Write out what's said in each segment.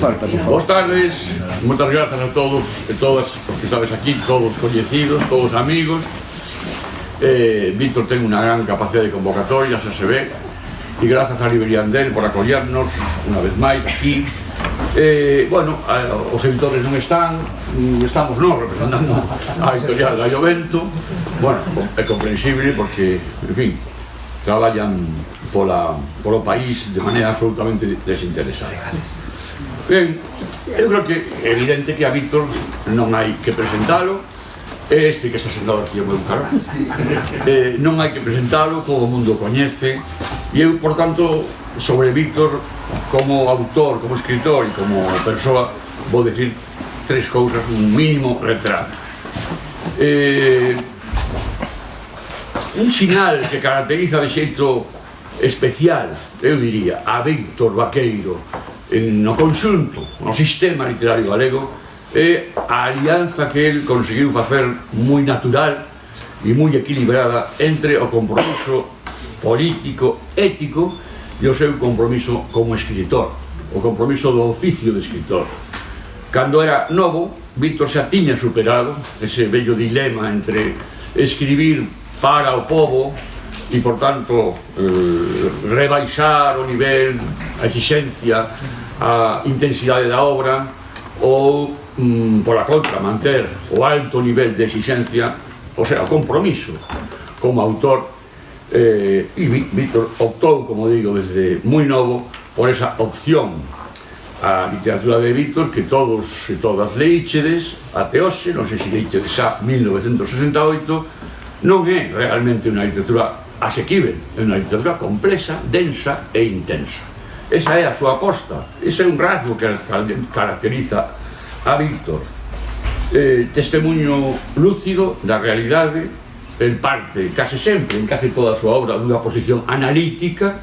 falta, por favor. Boas tardes, moitas grazas a todos e todas os que estades aquí, todos coñecidos, todos amigos. Víctor ten unha gran capacidade de convocatoria, xa se ve, e grazas a Librería Andel por acollernos unha vez máis aquí. Bueno, os editores non están, estamos nós representando a editorial Gallo Vento. Bueno, é comprensible porque, en fin, traballan polo país de maneira absolutamente desinteresada. Ben, eu creo que é evidente que a Víctor non hai que presentalo, este que está sentado aquí ao meu carón, non hai que presentalo, todo o mundo coñece, e eu, por tanto, sobre Víctor, como autor, como escritor e como persoa, vou decir tres cousas, un mínimo retrato. Un sinal que caracteriza de xeito especial, eu diría, a Víctor Vaqueiro no conxunto, no sistema literario galego, é a alianza que el conseguiu facer moi natural e moi equilibrada entre o compromiso político, ético e o seu compromiso como escritor, o compromiso do oficio de escritor. Cando era novo, Víctor xa tiña superado ese bello dilema entre escribir para o pobo e, por tanto, rebaixar o nivel, a exigencia, a intensidade da obra, ou, pola contra, manter o alto nivel de exigencia, o sea, o compromiso como autor. E Víctor optou, como digo, desde moi novo, por esa opción. A literatura de Víctor, que todos e todas leíchedes até hoxe, non sei se leíchedes xa 1968, non é realmente unha literatura asequible, é unha literatura complexa, densa e intensa. Esa é a súa aposta, ese é un rasgo que caracteriza a Víctor. Testemunho lúcido da realidade, en parte, case sempre, en case toda a súa obra, dunha posición analítica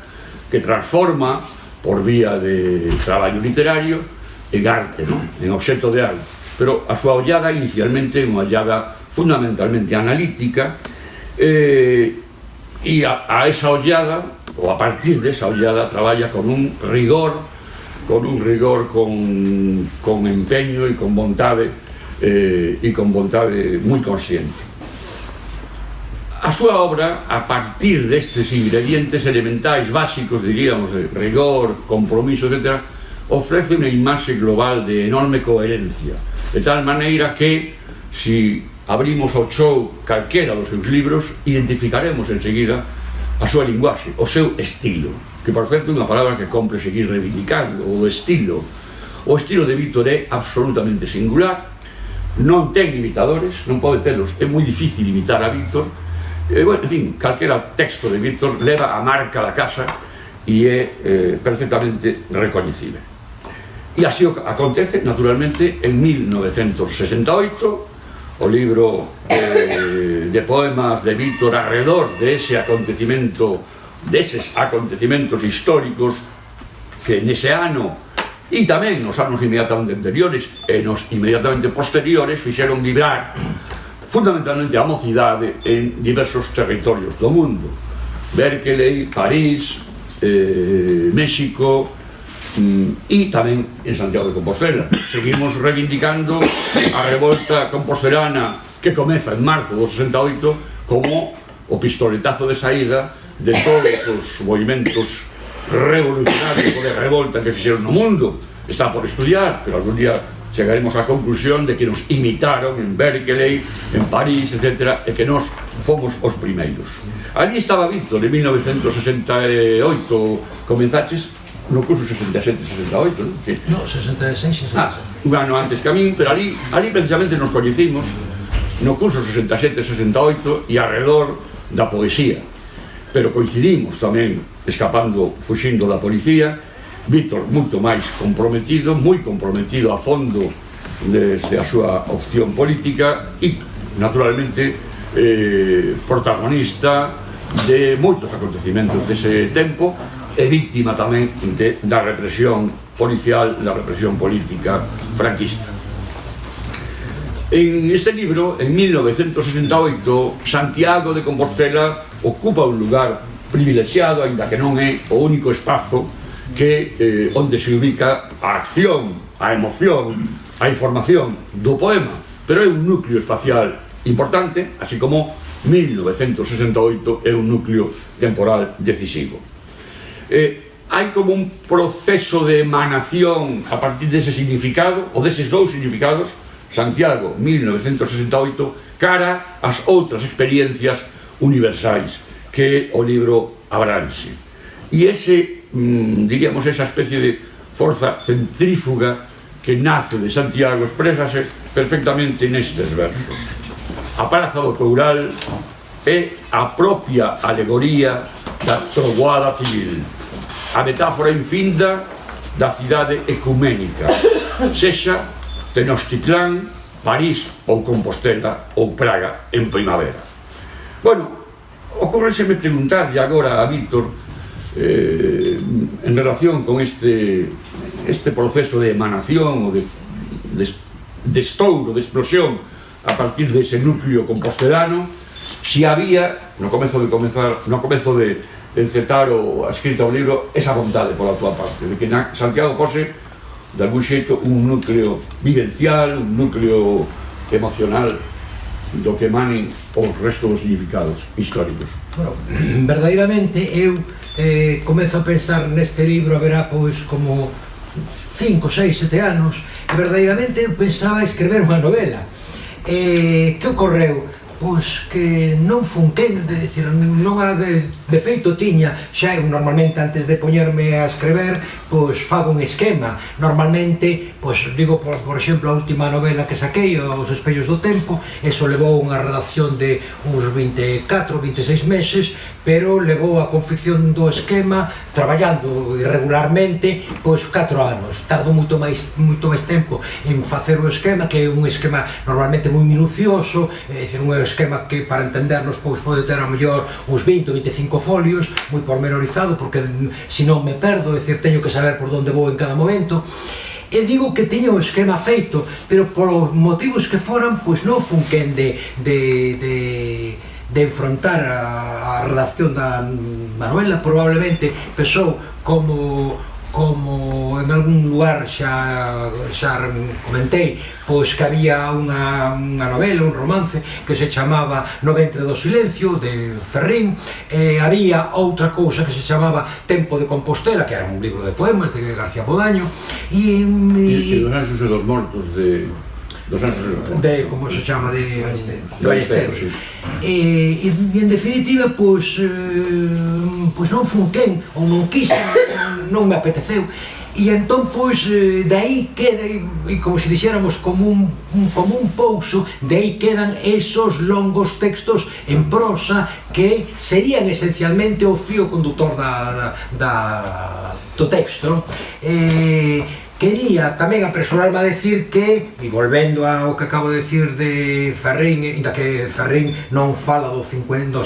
que transforma, por vía de traballo literario, en arte, en obxecto de arte. Pero a súa ollada inicialmente é unha ollada fundamentalmente analítica, e a esa ollada, ou a partir desa ollada, traballa con un rigor, con empeño e con vontade moi consciente. A súa obra, a partir destes ingredientes elementais básicos, diríamos, de rigor, compromiso, etc., ofrece unha imaxe global de enorme coherencia, de tal maneira que, si abrimos o show calquera dos seus libros, identificaremos enseguida a súa linguaxe, o seu estilo, que, por certo, é unha palabra que compre seguir reivindicando, o estilo. O estilo de Víctor é absolutamente singular, non ten imitadores, non pode telos, é moi difícil imitar a Víctor. Bueno, en fin, calquera texto de Víctor leva a marca da casa e é perfectamente recoñecible. E así acontece, naturalmente, en 1968, o libro de poemas de Víctor arredor deses acontecimentos históricos que nese ano e tamén nos anos inmediatamente anteriores e nos inmediatamente posteriores fixeron vibrar fundamentalmente a mocidade en diversos territorios do mundo. Berkeley, París, México e tamén en Santiago de Compostela. Seguimos reivindicando a revolta compostelana que comeza en marzo do 68 como o pistoletazo de saída de todos os movimentos revolucionarios ou de revolta que fixeron no mundo. Está por estudiar, pero algún día chegaremos á conclusión de que nos imitaron en Berkeley, en París, etc., e que nós fomos os primeiros. Allí estaba Víctor, en 1968, comenzaches no curso 67-68, non? No, 66-67. Un ano antes que a min, pero ali precisamente nos coñecimos no curso 67-68 e alrededor da poesía. Pero coincidimos tamén, escapando, fuxindo da policía. Víctor moito máis comprometido, moi comprometido a fondo desde a súa opción política e, naturalmente, protagonista de moitos acontecimentos dese tempo e víctima tamén da represión policial, da represión política franquista. En este libro, en 1968, Santiago de Compostela ocupa un lugar privilexiado, aínda que non é o único espazo onde se ubica a acción a emoción, a información do poema, pero é un núcleo espacial importante, así como 1968 é un núcleo temporal decisivo. Hai como un proceso de emanación a partir dese significado, ou deses dous significados, Santiago, 1968, cara ás outras experiencias universais que o libro abranxe. E ese, diríamos, esa especie de forza centrífuga que nace de Santiago exprésase perfectamente nestes versos. A praza do Coural é a propia alegoría da troboada civil, a metáfora infinda da cidade ecuménica, sexa Tenochtitlán, París ou Compostela ou Praga en primavera. Bueno, ocórreseme preguntarlle agora a Víctor en relación con este proceso de emanación ou de estouro, de explosión a partir dese núcleo compostelano, si había, no comezo de encetar a escrita do libro, esa vontade pola tua parte, de que Santiago fose de algún xeito un núcleo vivencial, un núcleo emocional do que emanen os restos dos significados históricos. Bueno, verdadeiramente eu comezo a pensar neste libro haberá pois como 5, 6, 7 anos e verdadeiramente eu pensaba escrever unha novela. Que ocorreu? Pois que non funquén, de decir, non a de feito tiña, xa eu normalmente antes de poñerme a escrever, pois fago un esquema, normalmente, pois digo, por exemplo, a última novela que saquei, Os espellos do tempo, eso levou unha redacción de uns 24, 26 meses, pero levou a confección do esquema, traballando irregularmente, pois 4 anos, tardo moito máis tempo en facer o esquema, que é un esquema normalmente moi minucioso, é dicir, un esquema que para entendernos pois pode ter a mellor uns 20 ou 25 folios, moi pormenorizado, porque se non me perdo, é dicir, teño que saber por onde vou en cada momento. E digo que teño o esquema feito, pero polos motivos que foran, pois non funquen de enfrontar a redacción da novela. Probablemente pesou como en algún lugar xa comentei, pois que había unha novela, un romance que se chamaba No ventre do silencio, de Ferrín, había outra cousa que se chamaba Tempo de Compostela, que era un libro de poemas de García Bodaño, e Dos Anxos e dos Mortos de como se chama, de Ballesteros, sí. E en definitiva, pois non funquén, ou non quise, non me apeteceu, e entón, pois, de aí queda, e como se dixéramos, como un pouso, de aí quedan esos longos textos en prosa que serían esencialmente o fío conductor do texto. Quería tamén apresurarme a decir que, e volvendo ao que acabo de decir de Ferrín, inda que Ferrín non fala do 68,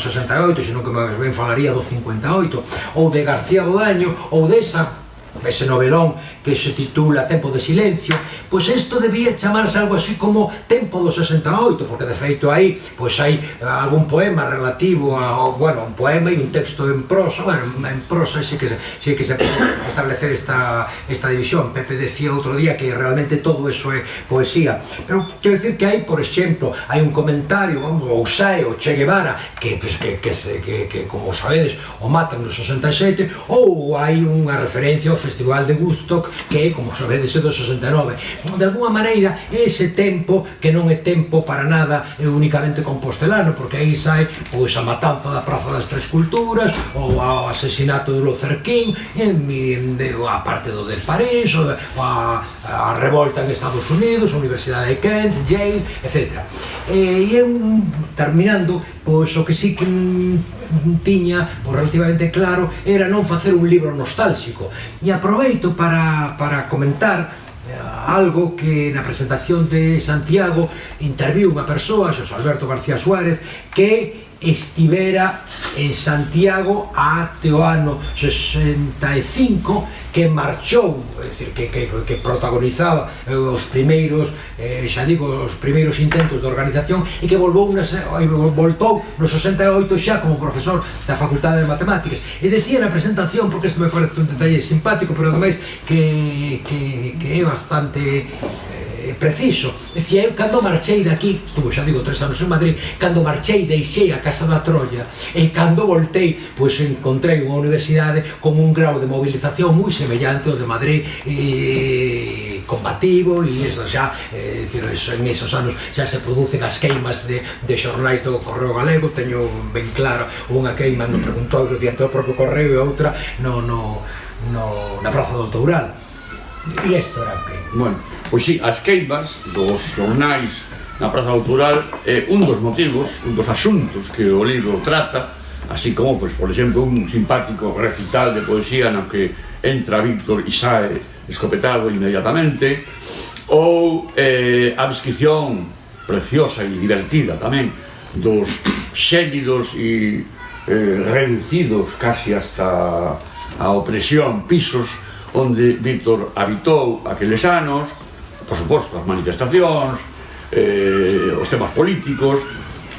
senón que máis ben falaría do 58, ou de García Bodaño, ou ese novelón que se titula Tempo de silencio, pois isto debía chamarse algo así como Tempo do 68, porque de feito aí pois hai algún poema relativo a, bueno, un poema e un texto en prosa. Bueno, en prosa sí que se pode establecer esta división. Pepe decía outro día que realmente todo eso é poesía, pero quero dicir que hai, por exemplo, hai un comentario, ou sae o Che Guevara que como sabedes o matan no 67, ou hai unha referencia ao Festival de Woodstock, que é, como sabedes, do 69. De alguna maneira, ese tempo que non é tempo para nada únicamente compostelano, porque aí sai pois a matanza da Praza das Tres Culturas, ou o asesinato de Luther King, a parte do de París, ou a revolta en Estados Unidos, a Universidade de Kent, Yale, etc. E eu, terminando, pois o que sí que tiña relativamente claro era non facer un libro nostálxico, e aproveito para comentar algo que na presentación de Santiago interviu unha persoa, Xosé Alberto García Suárez, que estivera en Santiago até o ano 65, que marchou, é dicir, que protagonizaba os primeiros, xa digo, os primeiros intentos de organización, e que voltou no 68 xa como profesor da Facultade de Matemáticas. E decía na presentación, porque isto me parece un detalle simpático, pero ademais que é bastante preciso. Decía, eu cando marchei daqui, estuvo, xa digo, 3 anos en Madrid, cando marchei deixei a Casa da Trolla, e cando voltei, pois encontrei unha universidade con un grau de movilización moi semellante ao de Madrid, e combativo, e eso xa, en esos anos xa se producen as queimas de xornais do Correo Galego. Teño ben claro unha queima no Preguntoiro diante do propio Correo, e outra na Praza do Toural. E isto era o que... Bueno, pois sí, as queimas dos xornais na Praza do Toural é un dos motivos, un dos asuntos que o libro trata, así como, pois, por exemplo, un simpático recital de poesía no que entra Víctor e sae escopetado inmediatamente, ou a descripción preciosa e divertida tamén dos xélidos e reducidos casi hasta a opresión pisos onde Víctor habitou aqueles anos, por suposto, as manifestacións, os temas políticos,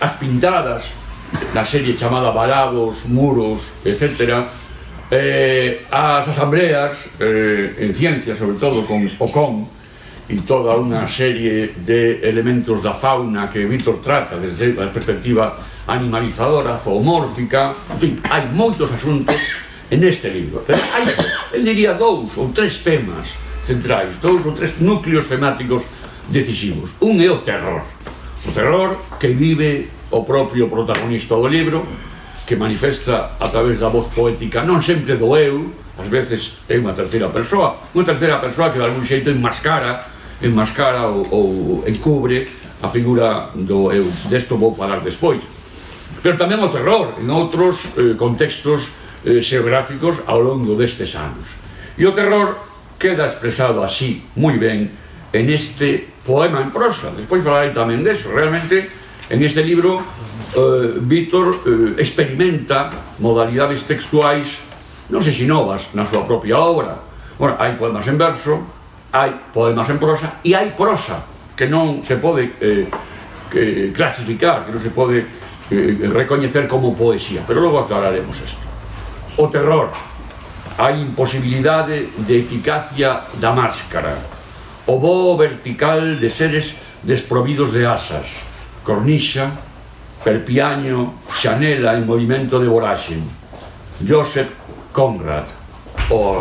as pintadas na serie chamada Valados, Muros, etc., as asambleas en ciencia, sobre todo con Ocón, e toda unha serie de elementos da fauna que Víctor trata desde a perspectiva animalizadora, zoomórfica, en fin, hai moitos asuntos en este libro. Pero hai, eu diría, 2 ou 3 temas centrais, 2 ou 3 núcleos temáticos decisivos. Un é o terror que vive o propio protagonista do libro, que manifesta a través da voz poética, non sempre do eu, ás veces é unha terceira persoa que de algún xeito enmascara ou encubre a figura do eu. Desto vou falar despois. Pero tamén o terror en outros contextos xeográficos ao longo destes anos. E o terror queda expresado así, moi ben, en este poema en prosa. Despois falarei tamén deso. Realmente, en este libro, Víctor experimenta modalidades textuais, non sei se novas, na súa propia obra. Bueno, hai poemas en verso, hai poemas en prosa, e hai prosa que non se pode clasificar, que non se pode recoñecer como poesía. Pero logo aclararemos isto. O terror, a imposibilidade de eficacia da máscara, o voo vertical de seres desprovidos de asas, cornixa, perpiaño, xanela en movimento de voraxe. Joseph Conrad, o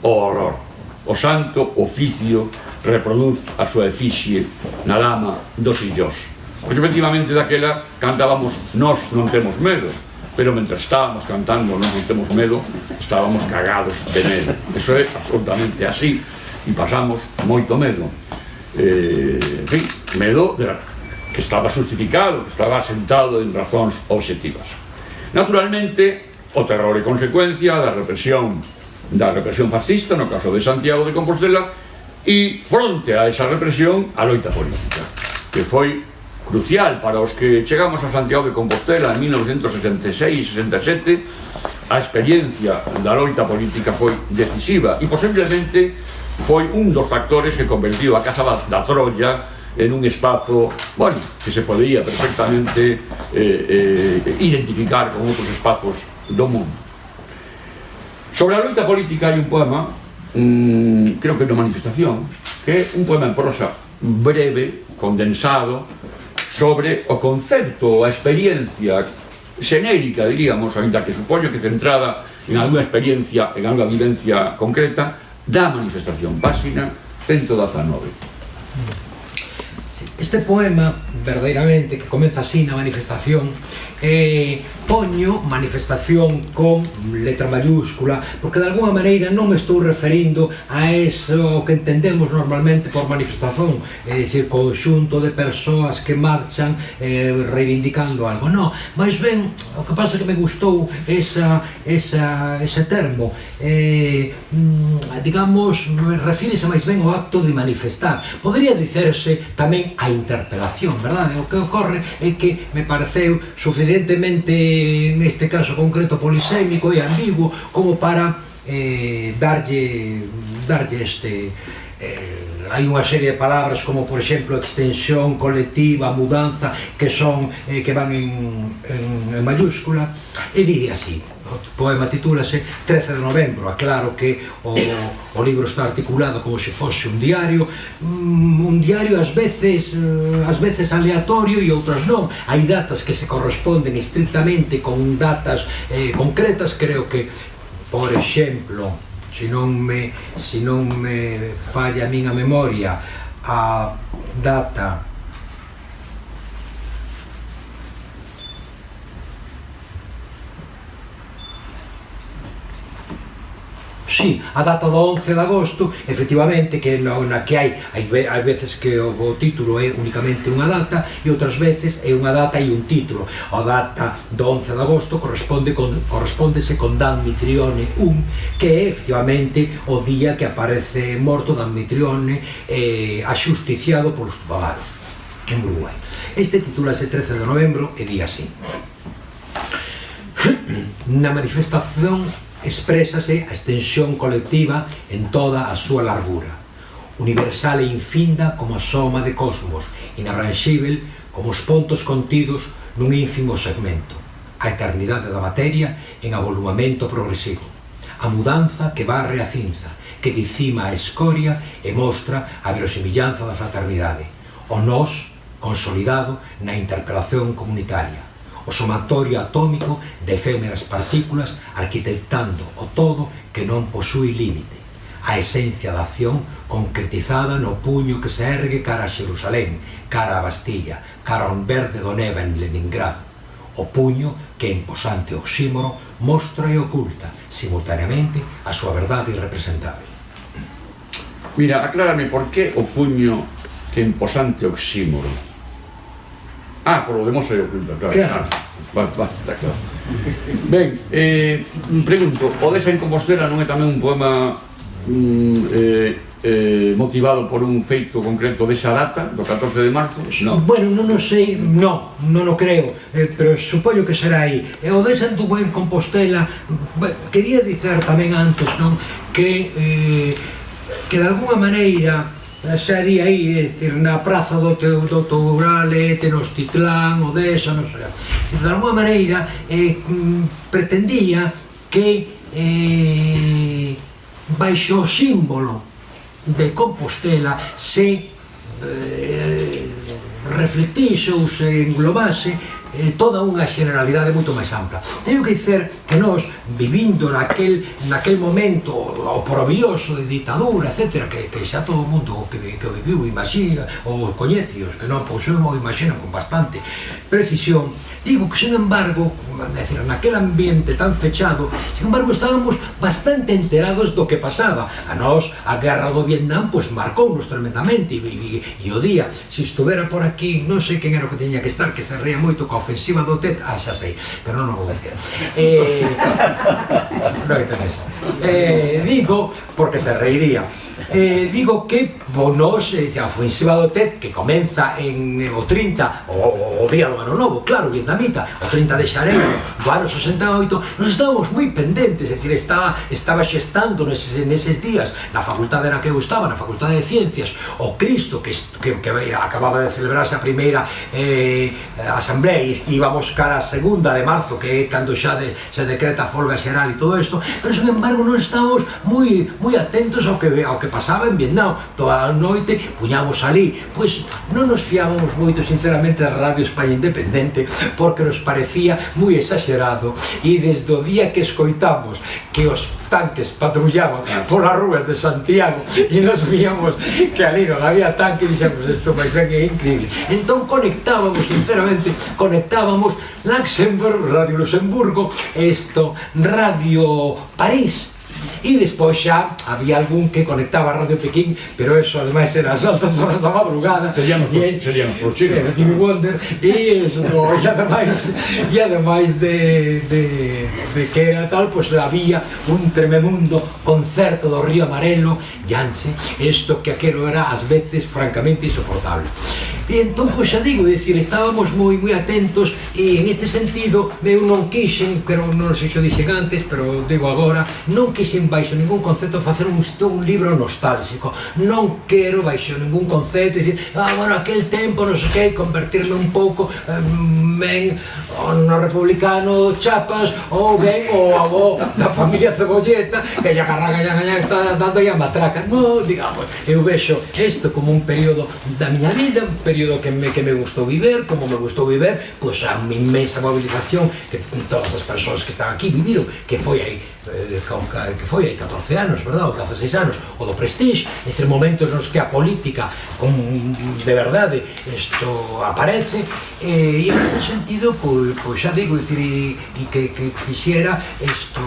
horror. O santo oficio reproduz a súa efigie na lama dos illós. Porque efectivamente daquela cantábamos Nós non temos medo, pero mentre estábamos cantando Non temos medo, estábamos cagados de medo. Eso é absolutamente así, e pasamos moito medo. En fin, medo que estaba justificado, que estaba asentado en razóns obxectivas. Naturalmente, o terror é consecuencia da represión fascista, no caso de Santiago de Compostela, e fronte a esa represión, a loita política, que foi crucial para os que chegamos a Santiago de Compostela en 1966-67. A experiencia da loita política foi decisiva e posiblemente foi un dos factores que convertiu a Casa da Trolla en un espazo, bueno, que se podía perfectamente identificar con outros espazos do mundo. Sobre a loita política hai un poema, creo que é unha manifestación, que é un poema en prosa breve, condensado, sobre o concepto, a experiencia xenérica, diríamos, ainda que supoño que centrada en alguna experiencia, en alguna vivencia concreta, da manifestación, páxina 119. Este poema, verdadeiramente, que comeza así na manifestación, poño manifestación con letra mayúscula, porque de alguna maneira non me estou referindo a eso que entendemos normalmente por manifestación, é dicir, conxunto de persoas que marchan reivindicando algo. Non, máis ben, o que pasa é que me gustou ese termo, digamos, refírese máis ben ao acto de manifestar. Podería dicerse tamén a interpelación, verdad? verdade, o que ocorre é que me pareceu suficientemente, neste caso concreto, polisémico e ambiguo como para darlle este... hai unha serie de palabras como, por exemplo, extensión, colectiva, mudanza, que son que van en mayúscula, e di así. O poema titúlase 13 de novembro. Aclaro que o libro está articulado como se fose un diario ás veces aleatorio e outras non. Hai datas que se corresponden estrictamente con datas concretas. Creo que, por exemplo, se non me falla a min a memoria, a data a data do 11 de agosto, efectivamente, que na que hai veces que o título é únicamente unha data e outras veces é unha data e un título. A data do 11 de agosto correspóndese con Danmitrione que é efectivamente o día que aparece morto Danmitrione axusticiado polos bávaros en Uruguai. Este titúlase 13 de novembro e di así: na manifestación exprésase a extensión colectiva en toda a súa largura, universal e infinda como a soma de cosmos, inabranxível como os pontos contidos nun ínfimo segmento, a eternidade da materia en avolumamento progresivo, a mudanza que barre a cinza, que dicima a escoria e mostra a verosimillanza da fraternidade, o nós consolidado na interpelación comunitaria, o somatorio atómico de efémeras partículas arquitectando o todo que non posúe límite, a esencia da acción concretizada no puño que se ergue cara a Xerusalén, cara a Bastilla, cara ao verde do Neva en Leningrado, o puño que en posante oxímoro mostra e oculta simultaneamente a súa verdade irrepresentável. Mira, aclárame por que o puño que en posante oxímoro. Por lo demostra e oculta, claro. Está claro. Ben, pregunto, o Desa en Compostela non é tamén un poema motivado por un feito concreto desa data, do 14 de marzo? No. Bueno, non o sei, non o creo, pero supoño que será aí. O Desa en Compostela, quería dizer tamén antes, non, que de alguna maneira sería aí, é dicir, na praza do Tourale, Tenochtitlán, Odesa, non sei. De alguma maneira pretendía que baixo o símbolo de Compostela se reflectise ou se englobase toda unha generalidade moito máis ampla. Teño que dicer que nós, vivindo naquel momento oprobioso de ditadura, etc., que xa todo o mundo que o viviu imagina, ou coñece, os que non, pois eu o imagino con bastante precisión. Digo que, sin embargo, naquel ambiente tan fechado, sin embargo, estábamos bastante enterados do que pasaba. A nós, a guerra do Vietnam, pois marcounos tremendamente, e o día, se estuvera por aquí, non sei quen era o que teña que estar, que se reía moito coa ofensiva do Tet, xa sei, pero non o vou decir. Non é esa. Digo, porque se reiría, digo que nos, a ofensiva do Tet, que comeza o 30, o día do ano novo, claro, vietnamita, o 30 de xaneiro do ano 68, nos estábamos moi pendentes, é dicir, estaba xestando neses días, na facultade na que eu estaba, na Facultade de Ciencias, o Cristo, que acababa de celebrarse a primeira asamblea, e íbamos cara a segunda de marzo, que é cando xa se decreta a folga xeral e todo isto, pero, sin embargo, non estábamos moi atentos ao que pasaba en Vietnam. Toda a noite puñamos ali, pois non nos fiábamos moito, sinceramente, da Radio España Independente, porque nos parecía moi exagerado, e desde o día que escoitamos que os tanques patrullaban polas rúas de Santiago e nos víamos que ali non había tanque, dixemos, isto máis ben é increíble. Entón sinceramente, conectábamos Radio Luxemburgo, Radio París, e despois xa había algún que conectaba a Radio Pekín, pero eso ademais era as altas horas da madrugada, seríamos por Chile, Stevie Wonder, e ademais de que era tal, pois había un trememundo concerto do Río Amarelo, Yance, isto que aquelo era ás veces francamente insoportable. E entón, pois xa digo, dicir, estábamos moi atentos e en este sentido eu non quixen, pero non sei se o dixen antes, pero digo agora, non quixen baixo ningún concepto facer un libro nostálxico, non quero baixo ningún concepto dicir, bueno, aquel tempo, non sei que, convertirme un pouco ben no republicano Chapas ou ben o avó da familia Cebolleta que lle agarra está dando aí a matraca. Non, digamos, eu vexo isto como un período da miña vida, un período que me gustou viver, como me gustou viver, pois a inmensa movilización que todas as persoas que están aquí viviron, que foi aí 14 anos, verdad, ou 16 anos, o do Prestige, entre momentos nos que a política de verdade isto aparece, e en ese sentido, pois xa digo, e que quixera isto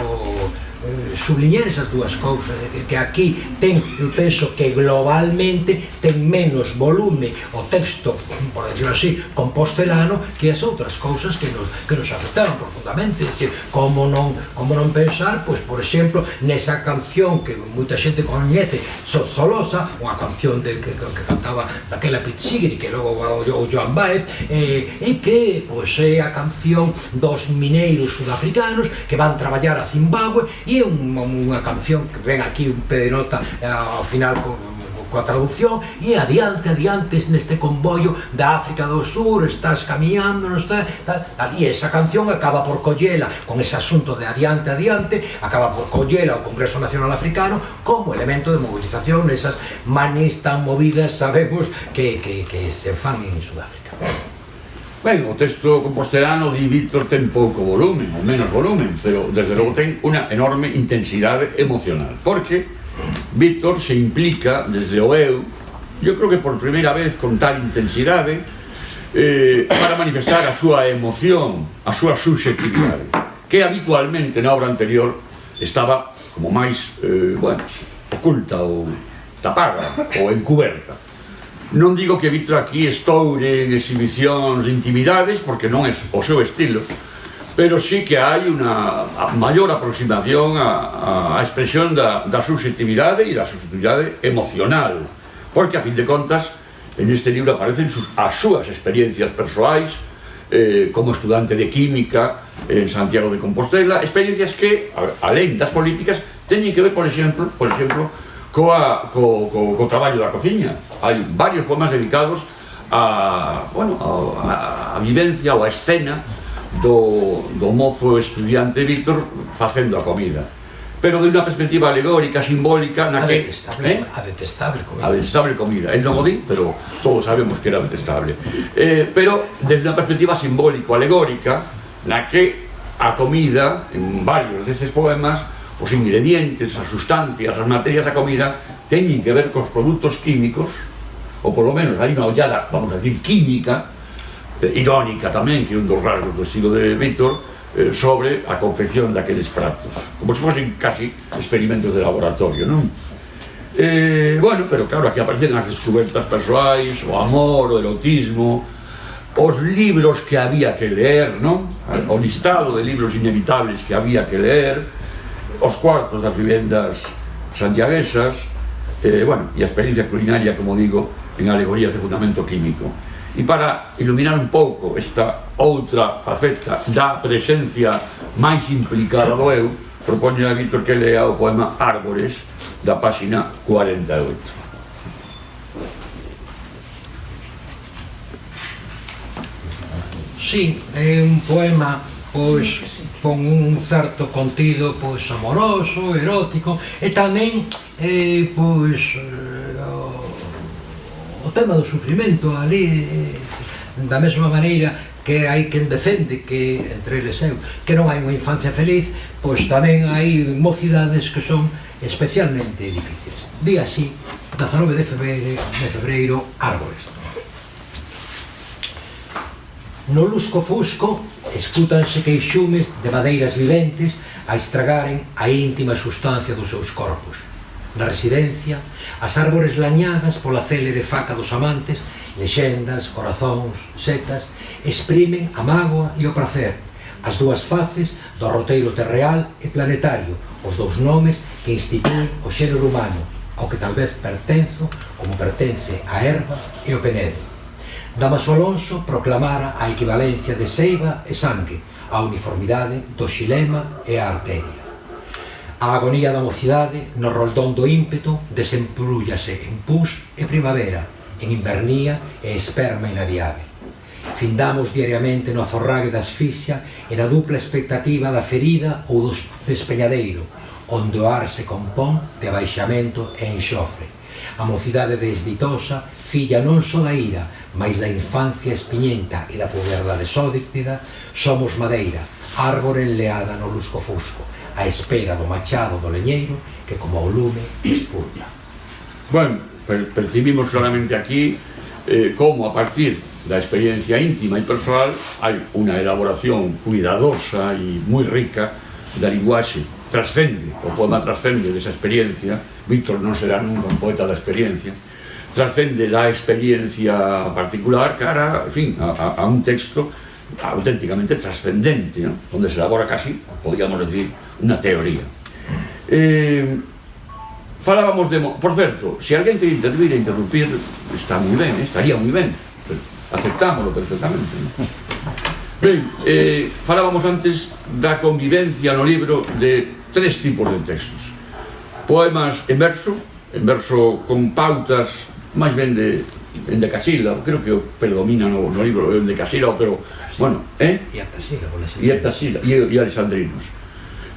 subliñar esas dúas cousas, que aquí ten, eu penso que globalmente ten menos volume o texto, por decirlo así, compostelano que as outras cousas que nos afectaron profundamente. É dicir, como non pensar, pois, por exemplo, nesa canción que moita xente coñece, Sozzolosa, unha canción que cantaba daquela Pizzigri, que logo o Joan Baez, e que pois é a canción dos mineiros sudafricanos que van traballar a Zimbabue, e é unha canción que ven aquí un pé de nota ao final coa traducción, e adiante neste convoio da África do Sur, estás camiñando, e esa canción acaba por collela con ese asunto de adiante, acaba por collela o Congreso Nacional Africano como elemento de movilización nesas manis tan movidas, sabemos, que se fan en Sudáfrica. Ben, o texto compostelano de Víctor ten pouco volumen, ou menos volumen, pero desde logo ten unha enorme intensidade emocional, porque Víctor se implica desde o eu creo que por primeira vez con tal intensidade, para manifestar a súa emoción, a súa subxectividade, que habitualmente na obra anterior estaba como máis, oculta ou tapada ou encuberta. Non digo que Víctor aquí estoure en exhibicións de intimidades, porque non é o seu estilo, pero sí que hai unha maior aproximación á expresión da subxectividade e da subxectividade emocional, porque a fin de contas en este libro aparecen as súas experiencias persoais como estudante de química en Santiago de Compostela, experiencias que, alén das políticas, teñen que ver, por exemplo, co traballo da cociña. Hai varios poemas dedicados a vivencia ou a escena do mozo estudiante Víctor facendo a comida, pero de unha perspectiva alegórica, simbólica, na que a detestable comida. El non o di, pero todos sabemos que era detestable, pero desde unha perspectiva simbólico-alegórica, na que a comida, en varios destes poemas, os ingredientes, as sustancias, as materias da comida teñen que ver cos produtos químicos, ou polo menos hai unha ollada, vamos a decir, química, irónica tamén, que é un dos rasgos do estilo de Víctor, sobre a confección daqueles pratos, como se fosen casi experimentos de laboratorio, non? Pero claro, aquí aparecen as descobertas persoais, o amor, o erotismo, os libros que había que leer, non? O listado de libros inevitables que había que leer, os cuartos das vivendas santiaguesas, e a experiencia culinaria, como digo, en alegorías de fundamento químico. E para iluminar un pouco esta outra faceta da presencia máis implicada do eu, propoño a Víctor que lea o poema Árbores, da páxina 48. Sí, é un poema pois con un certo contido pois amoroso, erótico, e tamén pois o tema do sufrimento ali, da mesma maneira que hai quen defende que, entre eles eu, que non hai unha infancia feliz, pois tamén hai mocidades que son especialmente difíciles. Di así, 19 de febreiro, Árbores. No lusco fusco escútanse queixumes de madeiras viventes a estragaren a íntima sustancia dos seus corpos. Na residencia, as árbores lañadas pola célere faca dos amantes, lexendas, corazóns, setas, exprimen a mágoa e o prazer, as dúas faces do roteiro terreal e planetario, os dous nomes que instituen o xénero humano, ao que tal vez pertenzo como pertence a erva e o penedo. Damaso Alonso proclamara a equivalencia de seiva e sangue, a uniformidade do xilema e a arteria. A agonía da mocidade, no roldón do ímpeto, desemprúllase en pus e primavera, en invernía e esperma inadiável. Findamos diariamente no azorrague da asfixia e na dupla expectativa da ferida ou do despeñadeiro, onde o ar se compón de abaixamento e enxofre. A mocidade desditosa, filla non só da ira, mais da infancia espiñenta e da puberdade sódictida, somos madeira, árbore enleada no lusco-fusco, a espera do machado do leñeiro que como o lume espurna. Bueno, percibimos solamente aquí cómo a partir da experiencia íntima y personal hay una elaboración cuidadosa y muy rica da linguaxe. Trascende, o poema trascende desa experiencia. Víctor non será nunca un poeta da experiencia, trascende da experiencia particular cara, en fin, a un texto auténticamente trascendente, ¿no? Donde se elabora casi, podríamos decir, una teoría. Falábamos de... Por certo, se alguén quere intervir e interrumpir, está moi ben, estaría moi ben, aceptámoslo perfectamente, ¿no? Ben, falábamos antes da convivencia no libro de tres tipos de textos: poemas en verso con pautas máis ben de endecasílabo, creo que predomina no libro o endecasílabo, pero, bueno, E heptasílabo, e alexandrinos.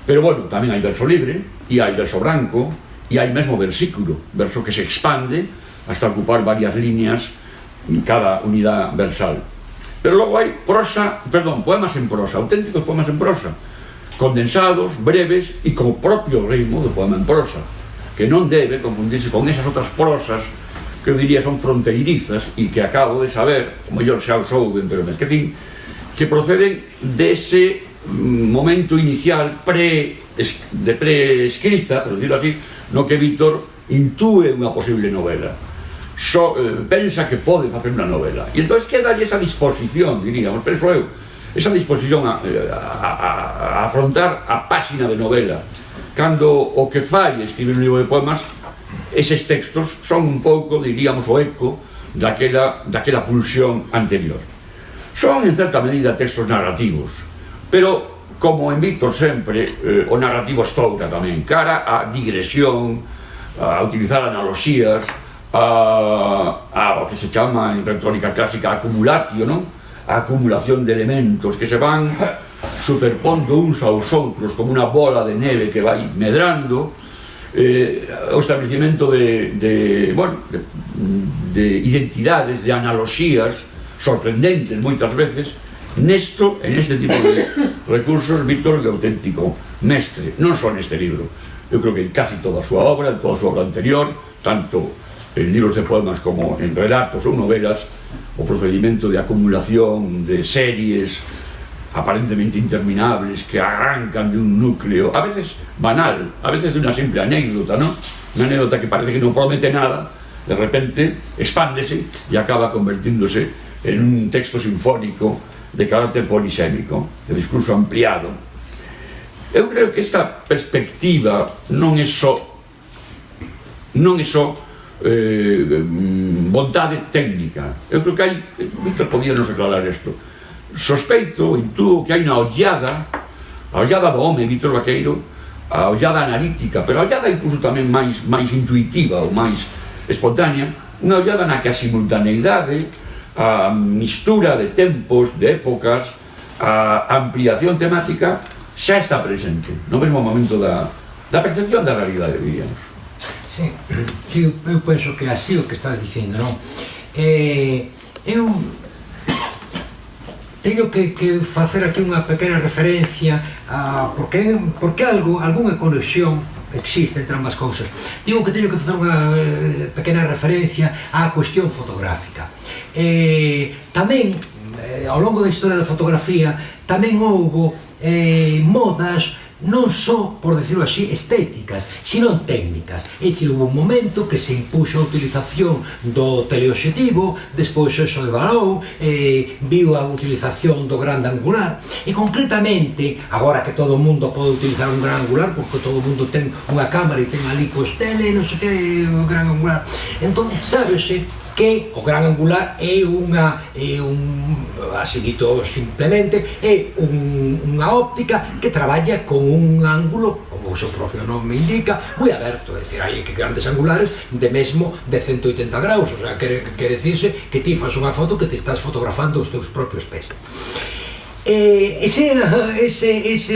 Pero, bueno, tamén hai verso libre, e hai verso branco, e hai mesmo versículo, verso que se expande hasta ocupar varias líneas en cada unidade versal. Pero logo hai poemas en prosa, auténticos poemas en prosa, condensados, breves e co propio ritmo do poema en prosa, que non debe confundirse con esas outras prosas que eu diría son fronteirizas e que acabo de saber, o mellor xa o souben, pero me esquecín, que proceden dese momento inicial de preescrita, por decirlo así, no que Víctor intúe unha posible novela. Pensa que pode facer unha novela, e entón queda esa disposición, diríamos, penso eu, esa disposición a afrontar a páxina de novela, cando o que fai escribir un libro de poemas, eses textos son un pouco, diríamos, o eco daquela pulsión anterior. Son, en certa medida, textos narrativos, pero, como en Víctor sempre, o narrativo estoura tamén, cara a digresión, a utilizar analoxías, a o que se chama en retórica clásica acumulatio, non? A acumulación de elementos que se van superpondo uns aos outros como unha bola de neve que vai medrando, o establecimento de identidades, de analoxías sorprendentes moitas veces. En este tipo de recursos, Víctor é auténtico mestre, non só neste libro, eu creo que en casi toda a súa obra, en toda a súa obra anterior, tanto en libros de poemas como en relatos ou novelas, o procedimento de acumulación de series aparentemente interminables que arrancan de un núcleo, a veces banal, a veces de unha simple anécdota, ¿no? Unha anécdota que parece que non promete nada, de repente expándese e acaba convertíndose en un texto sinfónico de carácter polisémico, de discurso ampliado. Eu creo que esta perspectiva non é só vontade técnica. Eu creo que hai, Víctor podía nos aclarar isto, sospeito, intúo que hai unha ollada, a ollada do home, Víctor Vaqueiro, a ollada analítica, pero a ollada incluso tamén máis intuitiva ou máis espontánea, unha ollada na que a simultaneidade, a mistura de tempos, de épocas, a ampliación temática xa está presente no mesmo momento da percepción da realidade, diríamos. Sí, eu penso que así o que estás dicindo, non? Eu teño que facer aquí unha pequena referencia a porque algunha conexión existe entre ambas cousas. Digo que teño que facer unha pequena referencia á cuestión fotográfica. Tamén, ao longo da historia da fotografía, tamén houbo modas non só, por decirlo así, estéticas, sino técnicas. É dicir, houve un momento que se impuxo a utilización do teleobxectivo, despois eso evalou, viu a utilización do grande angular, e concretamente, agora que todo o mundo pode utilizar un gran angular, porque todo o mundo ten unha cámara e ten ali pois tele, non sei que, un gran angular, entón, sábese que o gran angular é así dito simplemente, é unha óptica que traballa con un ángulo, como o seu propio nome indica, moi aberto, é dicir, hai que grandes angulares de mesmo de 180 graus, o sea, quere dicirse que ti fas unha foto que te estás fotografando os teus propios pés. Ese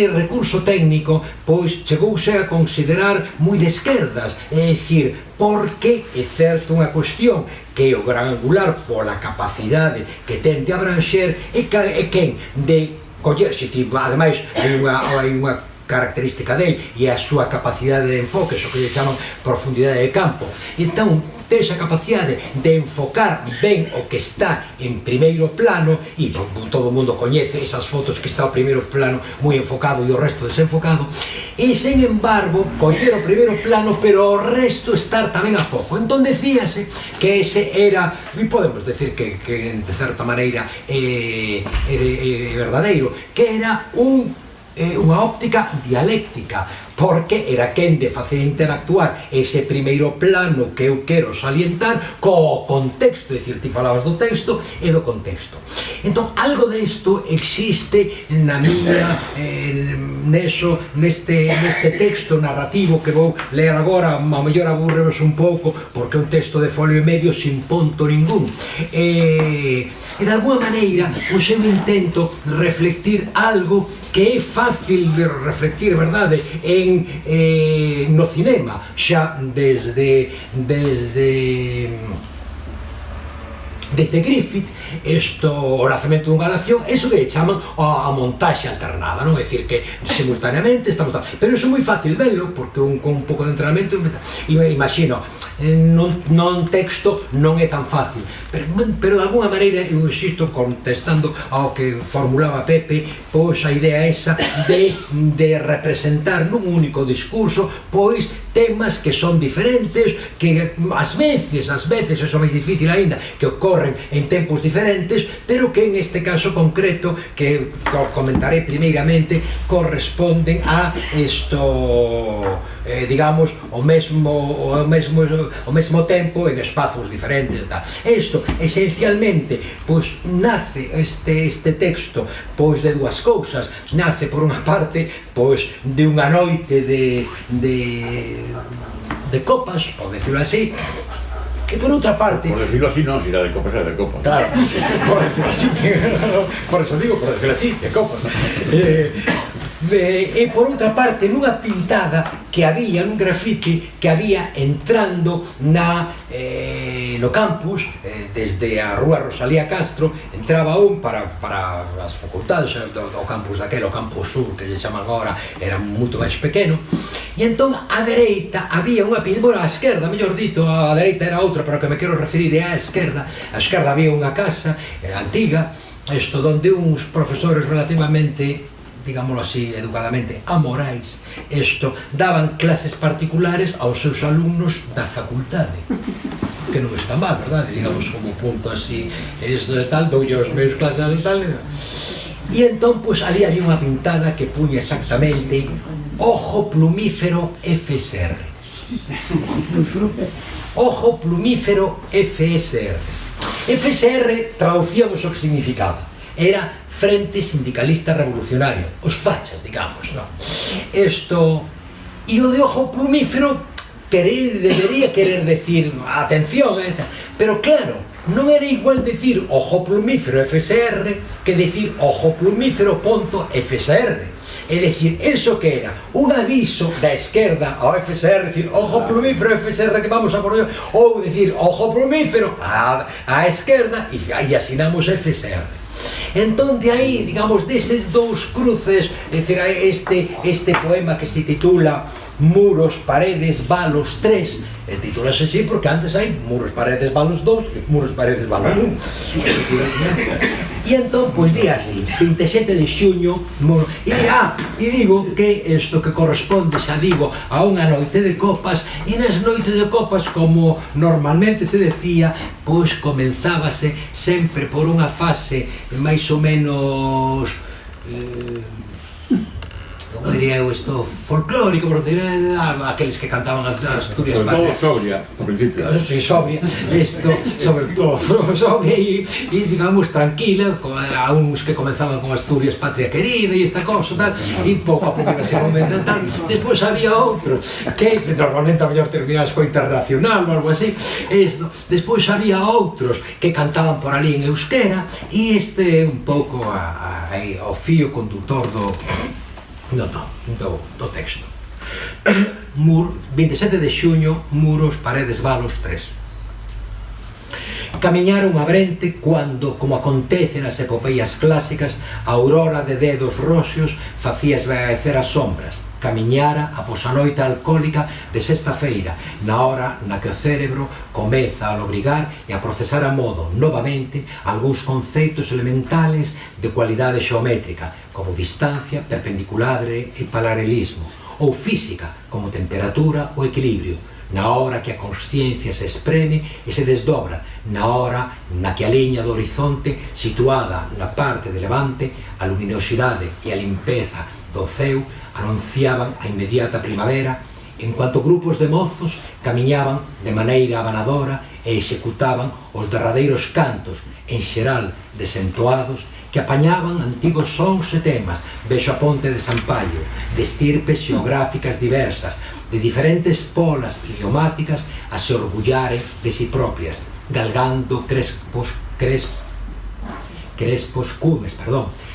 recurso técnico pois chegouse a considerar moi de esquerdas, é dicir, porque é certo unha cuestión que o gran angular pola capacidade que ten de abranxer é quen de coller, se ti, ademais hai unha característica del e a súa capacidade de enfoque, o que lle chaman profundidade de campo, entón ten esa capacidade de enfocar ben o que está en primeiro plano, e todo o mundo coñece esas fotos que está o primeiro plano moi enfocado e o resto desenfocado, e sen embargo coller o primeiro plano pero o resto estar tamén a foco. Entón decíase que ese era, e podemos decir que de certa maneira é verdadeiro, que era unha óptica dialéctica, porque era quen de facer interactuar ese primeiro plano que eu quero salientar co contexto, é dicir, ti falabas do texto e do contexto. Entón, algo desto existe na miña neste texto narrativo que vou ler agora, ao mellor aburrevos un pouco, porque é un texto de folio e medio sin ponto ningún. E de alguma maneira, eu intento reflectir algo que é fácil de reflectir, verdade, no cinema, xa desde Griffith, o nacemento dunha nación, iso que chaman a montaxe alternada, non? É dicir, que simultaneamente estamos... Pero iso é moi fácil velo, porque con un pouco de entrenamento, imagino, non texto non é tan fácil, pero de alguna maneira, eu insisto, contestando ao que formulaba Pepe, pois a idea esa de representar nun único discurso, pois temas que son diferentes, que ás veces, eso é máis difícil aínda, que ocorren en tempos diferentes, pero que en este caso concreto, que comentaré primeiramente, corresponden a digamos, o mesmo tempo en espazos diferentes. Isto, esencialmente, pois nace este texto pois de dúas cousas. Nace, por unha parte, pois de unha noite de copas, por decirlo así, e por outra parte... Por decirlo así, non, si la de copas é de copas. Claro, por decirlo así, por eso digo, por decirlo así, de copas. E por outra parte, nunha pintada que había, nun grafiti que había entrando no campus, desde a rúa Rosalía Castro, entraba para as facultades do campus daquele, o campus sur, que lle chaman agora, era moito máis pequeno, e entón a dereita había unha pintada, bueno, a esquerda, mellor dito, a dereita era outra, pero que me quero referir é a esquerda había unha casa antiga, donde uns profesores relativamente, digámoslo así, educadamente, amorais, daban clases particulares aos seus alumnos da facultade, que non está mal, verdade? Digamos, como punto así, tal, doulle os meus clases e tal, e entón, pois, ali había unha pintada que puña exactamente ojo plumífero FSR. Ojo plumífero FSR. FSR, traducíamos o que significaba, era Frente Sindicalista Revolucionario, os fachas, digamos, non? E o de ojo plumífero debería querer decir atención, pero claro, non era igual decir ojo plumífero FSR que decir ojo plumífero.FSR. É dicir, eso que era un aviso da esquerda ao FSR, decir, ojo plumífero FSR que vamos a por ello, ou decir, ojo plumífero á esquerda e asinamos FSR. Entón, de aí, digamos, deses dous cruces, é dicir, este poema que se titula Muros, Paredes, Valos 3, titúlase así porque antes hai Muros, Paredes, Valos 2 e Muros, Paredes, Valos 1. E entón, pois, di así, 27 de xuño, e digo que isto que corresponde, xa digo, a unha noite de copas, e nas noites de copas, como normalmente se decía, pois comenzábase sempre por unha fase máis ou menos... diría eu, isto folclórico, por decir, aqueles que cantaban as Asturias sobre todo Patrias. sobria, ao principio. Sí, sobria, isto, sobre todo sobria e, digamos, tranquila, a uns que comenzaban con Asturias Patria Querida e esta cosa, tal, e pouco a pouco se momento tal. Despois había outros que normalmente a mellor terminabas co Internacional ou algo así. Despois había outros que cantaban por ali en euskera, e este é un pouco o fío conductor do texto. 27 de xuño, Muros, Paredes, Valos 3. Camiñaron a brente cando, como acontece nas epopeias clásicas, a aurora de dedos roxos facía esvaecer as sombras. Camiñara após a noite alcohólica de sexta-feira, na hora na que o cérebro comeza a lobrigar e a procesar a modo, novamente, algúns conceptos elementales de cualidade xeométrica, como distancia, perpendicular e paralelismo, ou física, como temperatura ou equilibrio, na hora que a consciencia se espreme e se desdobra, na hora na que a liña do horizonte, situada na parte de levante, a luminosidade e a limpeza do ceo anunciaban a inmediata primavera, en cuanto grupos de mozos camiñaban de maneira abanadora e executaban os derradeiros cantos, en xeral desentoados, que apañaban antigos sons e temas, vexo a ponte de Sampaio, de estirpes xeográficas diversas, de diferentes polas idiomáticas a se orgullaren de si propias, galgando crespos cumes,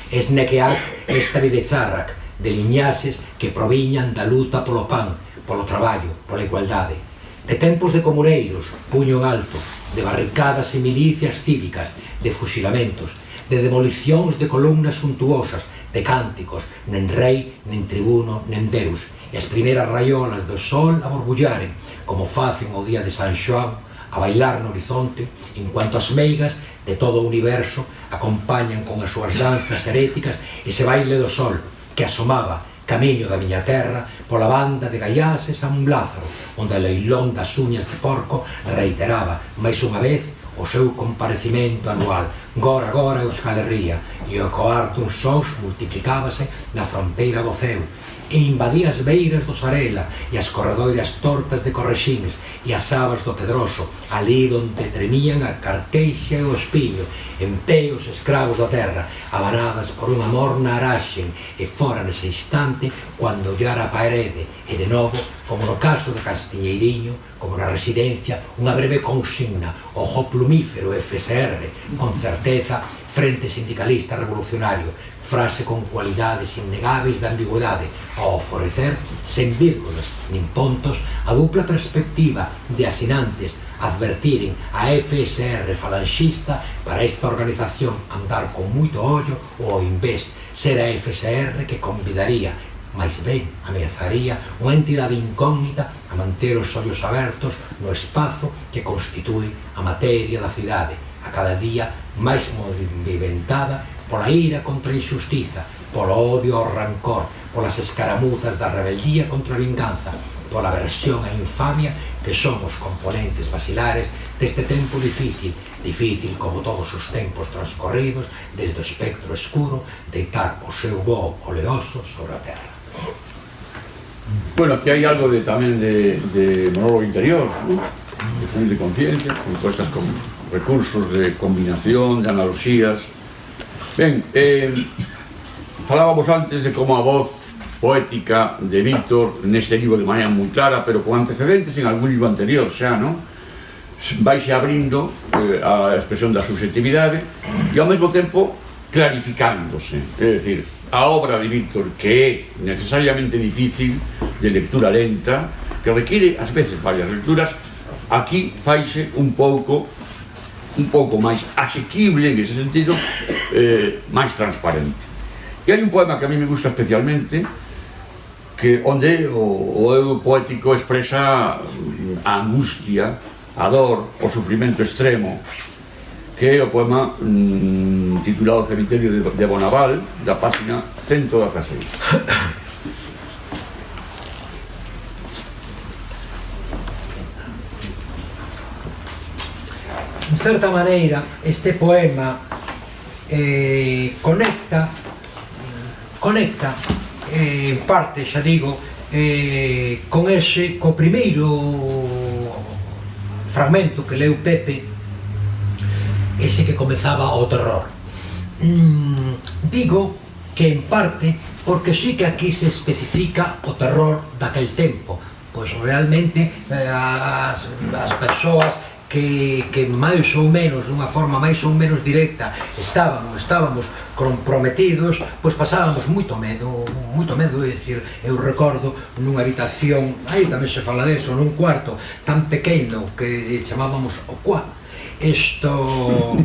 esnequeac e estaridecharrac, de liñaxes que proviñan da luta polo pan, polo traballo, pola igualdade, de tempos de comureiros, puño en alto, de barricadas e milicias cívicas, de fusilamentos, de demolicións de columnas suntuosas, de cánticos, nen rei, nen tribuno, nen deus, e as primeiras raiolas do sol a borbullaren, como facen o día de San Xoán, a bailar no horizonte, en cuanto as meigas de todo o universo acompañan con as súas danzas heréticas ese baile do sol, que asomaba, camiño da miña terra, pola banda de Gaiás e San Lázaro, onde a leilón das uñas de porco reiteraba, máis unha vez, o seu comparecimento anual. Gora, gora, Euskal Herria, e o ecoar duns sons multiplicábase na fronteira do ceo, e invadía as beiras do Sarela e as corredoiras tortas de Correximes e as abas do Pedroso, ali donde tremían a carqueixa e o espillo, en pé os escravos da terra, abanadas por unha morna araxen, e fora nese instante, cando ollara a parede, e de novo, como no caso de Castiñeiriño, como na residencia, unha breve consigna, ojo plumífero FSR, con certeza, Frente Sindicalista Revolucionario, frase con cualidades innegáveis da ambigüedade, ao ofrecer, sen vírgulas nin pontos, a dupla perspectiva de asinantes advertiren a FSR falanxista para esta organización andar con moito ollo ou, ao invés, ser a FSR que convidaría, máis ben ameazaría, unha entidade incógnita a manter os ollos abertos no espazo que constitúe a materia da cidade, a cada día máis movimentada pola ira contra a injustiza, polo odio ao rancor, polas escaramuzas da rebeldía contra a vinganza, pola aversión e infamia que son os componentes basilares deste tempo difícil, difícil como todos os tempos transcorridos desde o espectro escuro deitar o seu voo oleoso sobre a terra. Bueno, aquí hai algo tamén de monólogo interior, ¿no? De full de conciencia, con todos estos recursos de combinación, de analogías. Ben, falábamos antes de como a voz poética de Víctor neste libro de maneira moi clara, pero con antecedentes en algún libro anterior xa, non? Vaixe abrindo a expresión da subjetividade e ao mesmo tempo clarificándose, é dicir, a obra de Víctor, que é necesariamente difícil, de lectura lenta, que requiere ás veces varias lecturas, aquí faise un pouco máis asequible en ese sentido, máis transparente. E hai un poema que a mí me gusta especialmente, que onde o eu poético expresa a angustia, a dor, o sufrimento extremo, que é o poema titulado Cemiterio de Bonaval, da página 116. En certa maneira, este poema conecta en parte, xa digo, co primeiro fragmento que leu Pepe, ese que comezaba o terror. Digo que en parte porque sí que aquí se especifica o terror daquel tempo, pois realmente as persoas que máis ou menos, dunha forma máis ou menos directa, estábamos comprometidos, pois pasábamos moito medo, é dicir, eu recordo nunha habitación, aí tamén se fala deso, nun cuarto tan pequeno que chamábamos o cuá, isto,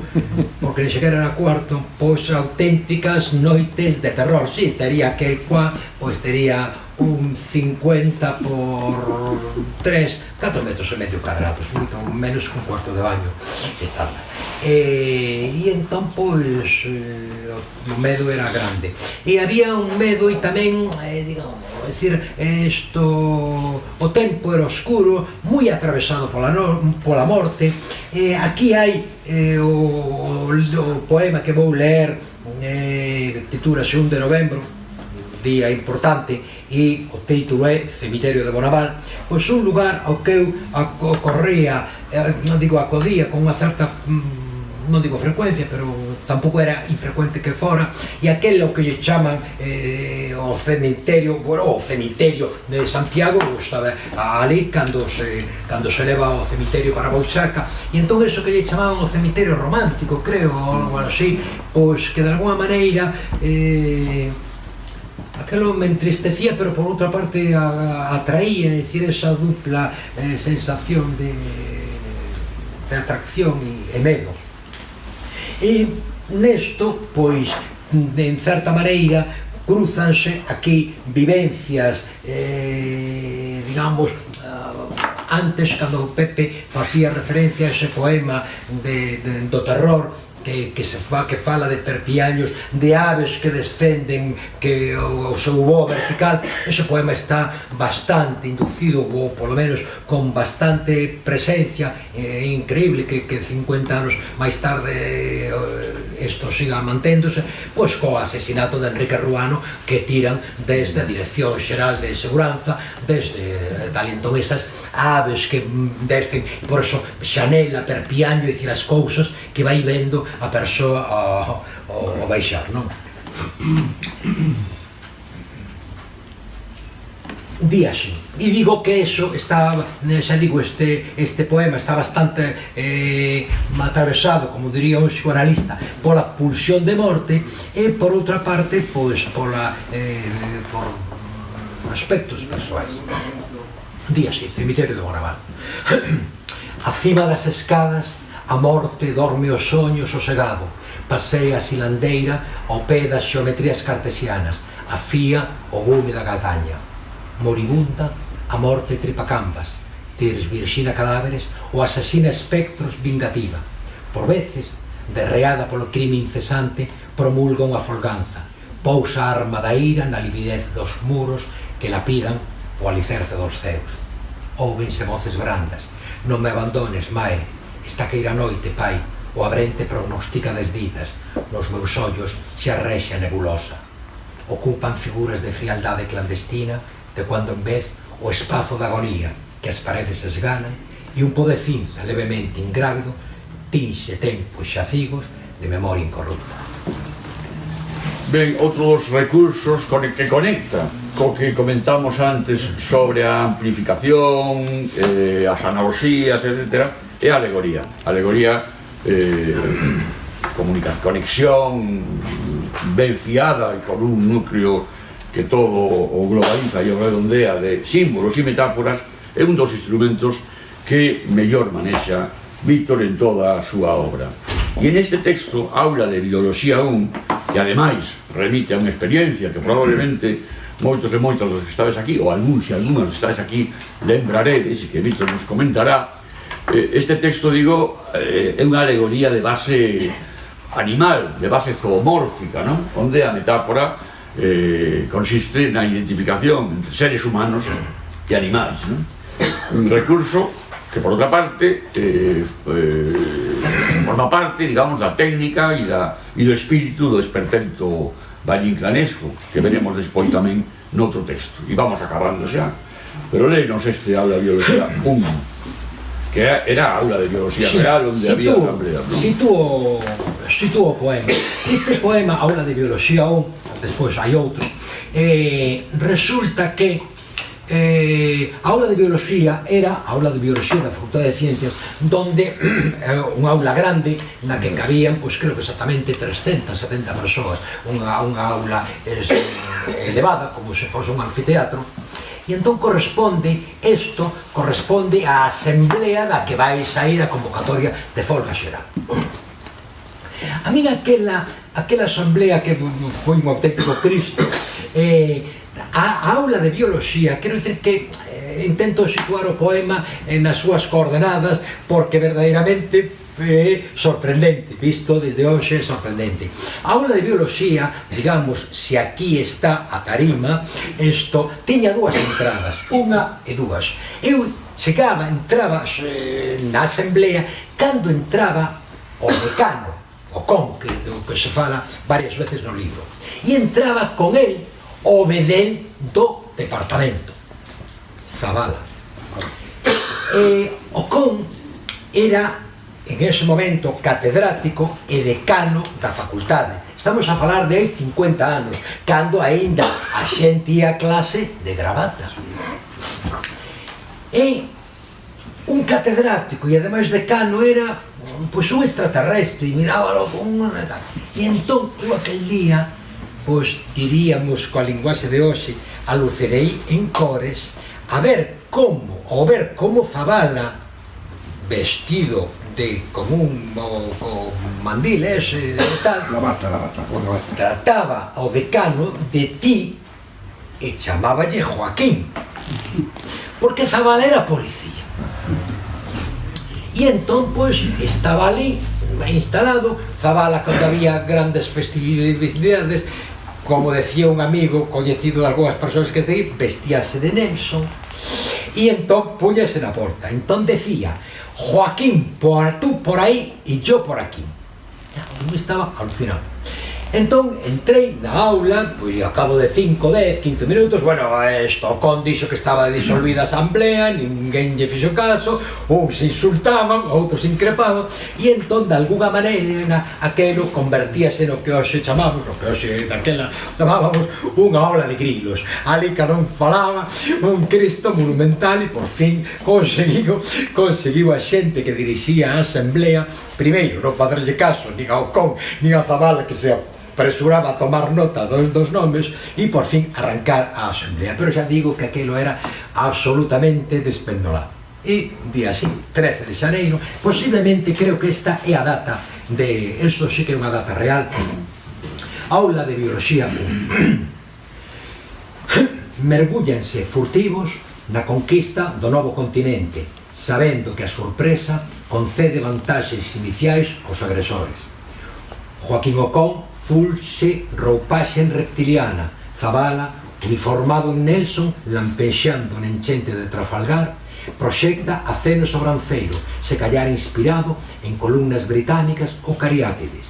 porque ni sequera era cuarto, pois auténticas noites de terror. Si, tería aquel cuá, pois tería un 50 por 3, 4 metros e medio cuadrados, moito menos que un cuarto de baño estándar. E entón, pois, o medo era grande. E había un medo e tamén, digamos, é dicir, o tempo era oscuro, moi atravesado pola morte. Aquí hai o poema que vou ler, titúlase 1 de novembro, día importante, e o título é Cemiterio de Bonaval, pois un lugar ao que eu corría, non digo acodía con unha certa, non digo frecuencia, pero tampouco era infrecuente que fora, e aquel o que lle chaman o cemiterio, o cemiterio de Santiago, estaba ali cando se leva o cemiterio para Boixaca, e entón eso que lle chamaban o cemiterio romántico, creo, ou algo así, pois que de alguna maneira aquilo me entristecía, pero por outra parte atraía, é dicir, esa dupla sensación de atracción e medo. E nesto, pois, en certa maneira, cruzanse aquí vivencias, digamos, antes, cando Pepe facía referencia a ese poema do terror, que fala de perpiaños, de aves que descenden, que o seu voo vertical, ese poema está bastante inducido, ou polo menos con bastante presencia, increíble que 50 anos máis tarde isto siga manténdose, pois co asesinato de Enrique Ruano, que tiran desde a Dirección Xeral de Seguranza, desde entón esas aves que descen, por eso xanela, perpiaño, dicir, as cousas que vai vendo a persoa ao baixar, non? Di así, e digo que eso está, xa digo, este poema está bastante atravesado, como diría un psicoanalista, pola pulsión de morte, e por outra parte, pois, por aspectos persoais. Di así, Cemiterio de Bonaval. Acima das escadas, a morte dorme os soños sosegado, pasea a silandeira ao pé das xeometrías cartesianas, afía o gume da gadaña. Moribunda, a morte tripa cambas, desvirxina cadáveres ou asasina espectros vingativa. Por veces, derreada polo crime incesante, promulga unha folganza, pousa a arma da ira na lividez dos muros que lapidan o alicerce dos ceos. Óuvense voces brandas: non me abandones, mae, esta queira noite, pai, o abrente prognostica desditas, nos meus ollos xa rexa nebulosa. Ocupan figuras de frialdade clandestina, de cuando en vez o espazo da agonía que as paredes esganan, e un po de cinza levemente ingrávido tinxe tempo e xacigos de memoria incorrupta. Ben, outro dos recursos que conecta co que comentamos antes sobre a amplificación, as analogías, etc., é a alegoría. Alegoría, conexión ben fiada e con un núcleo que todo o globaliza e o redondea de símbolos e metáforas, é un dos instrumentos que mellor manexa Víctor en toda a súa obra. E en este texto, Aula de Biología 1, que ademais remite a unha experiencia que probablemente moitos e moitos dos que estades aquí, ou algúns e algúnas que estades aquí, lembraredes e que Víctor nos comentará, este texto, digo, é unha alegoría de base animal, de base zoomórfica, non? Onde a metáfora consiste na identificación entre seres humanos e animais, non? Un recurso que, por outra parte, forma parte, digamos, da técnica e do espírito do esperpento vallinclanesco, que veremos despois tamén noutro texto. E vamos acabando xa, pero léenos este aula de biología 1, que era a aula de biología real, onde había asambleas, non? Sitúo o poema. Este poema, aula de biología 1, despois hai outro, resulta que a aula de biología era a aula de biología da Facultade de Ciencias, donde unha aula grande na que cabían, pois creo que exactamente 370 persoas, unha aula elevada, como se fose un anfiteatro. E entón corresponde á asamblea da que vai sair a convocatoria de folga xeral. A min aquela asamblea que foi un auténtico Cristo, a aula de biología, quero dicir que intento situar o poema nas súas coordenadas, porque verdadeiramente é sorprendente, visto desde hoxe é sorprendente. A aula de biología, digamos, se aquí está a tarima, isto tiña dúas entradas, unha e dúas. Eu entraba na asamblea cando entraba o decano, o con, do que se fala varias veces no libro, e entraba con el o bedel do departamento, Zabala. O con era en ese momento catedrático e decano da facultade. Estamos a falar de 50 anos, cando aínda a xente ia a clase de gravatas. E un catedrático e ademais decano era pois un extraterrestre, e mirábalo con unha... E entón, eu aquel día, pois diríamos coa linguaxe de hoxe, alucerei en cores a ver como Zabala, vestido con un mandil ese e tal, la bata, trataba ao decano de ti e chamáballe Joaquín, porque Zabala era policía. E entón, pois, estaba ali instalado. Zabala, cando había grandes festividades, como decía un amigo coñecido de algunhas persoas que estén, vestíase de Nelson, e entón puñase na porta. Entón decía: Joaquín, tú por aí e yo por aquí. Eu estaba alucinado. Entón, entrei na aula, pois a cabo de 5, 10, 15 minutos, bueno, o con dixo que estaba disolvida a asamblea, ninguén lle fixo caso, uns se insultaban, outros se increpaban, e entón, de alguna maneira, aquelo convertíase no que hoxe chamábamos unha ola de grilos. Ali cada un falaba, un Cristo monumental, e por fin conseguiu a xente que dirixía a asamblea, primeiro, non facerlle caso, nin ao con, nin a Zabala, que se apresuraba a tomar nota dos nomes, e por fin arrancar a asamblea. Pero xa digo que aquilo era absolutamente despendolado. E día así, 13 de xaneiro, posiblemente creo que esta é a data de... Isto sí que é unha data real. Aula de biología 1. Mergúllanse furtivos na conquista do novo continente, sabendo que a sorpresa concede vantaxes iniciais aos agresores. Joaquín Ocón fulxe roupaxe reptiliana. Zabala, uniformado en Nelson, lampexando na enchente de Trafalgar, proxecta aceno sobranceiro, se callar inspirado en columnas británicas ou cariátides.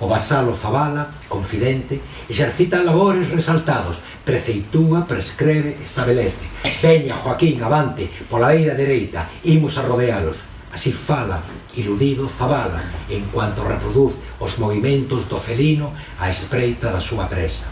O vasalo Zabala, confidente, exercita labores resaltados, preceitúa, prescreve, estabelece. Veña, Joaquín, avante, pola beira dereita, imos a rodealos. Así fala, iludido, Zabala, en cuanto reproduz os movimentos do felino á espreita da súa presa.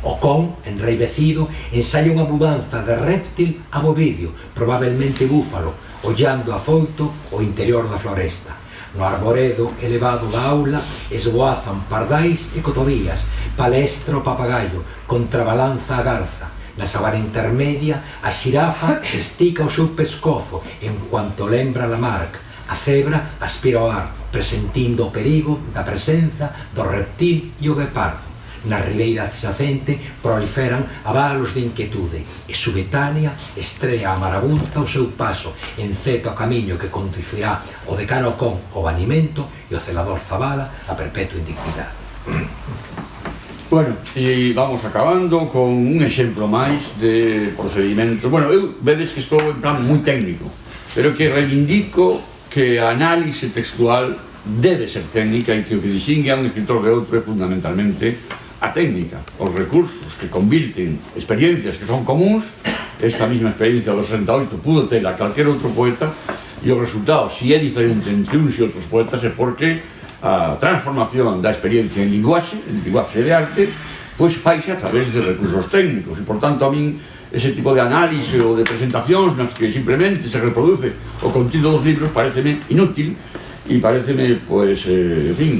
O con, enraivecido, ensaya unha mudanza de réptil a bovidio, probablemente búfalo, ollando afoito o interior da floresta. No arboredo elevado da aula esboazan pardais e cotovías, palestra o papagaio, contrabalanza a garza. Na sabana intermedia, a xirafa estica o seu pescozo en cuanto lembra Lamarck. A cebra aspira ao ar, presentindo o perigo da presenza do reptil e o guepardo. Na ribeira adxacente proliferan avalos de inquietude e subetánea estrea a marabunta o seu paso, enceta o camiño que conducirá o decano con o banimento e o celador Zabala a perpetua indignidade. Bueno, e vamos acabando con un exemplo máis de procedimento. Bueno, eu vedes que estou en plan moi técnico, pero que reivindico que a análise textual debe ser técnica e que o que distingue a un escritor de outro é fundamentalmente a técnica, os recursos que convirten experiencias que son comuns, esta mesma experiencia do 68 pudo tela calquer outro poeta, e o resultado, se é diferente entre uns e outros poetas, é porque a transformación da experiencia en linguaxe de arte, pois faixe a través de recursos técnicos, e por tanto a min ese tipo de análise ou de presentacións nas que simplemente se reproduce o contido dos libros pareceme inútil e pareceme, pois, en fin,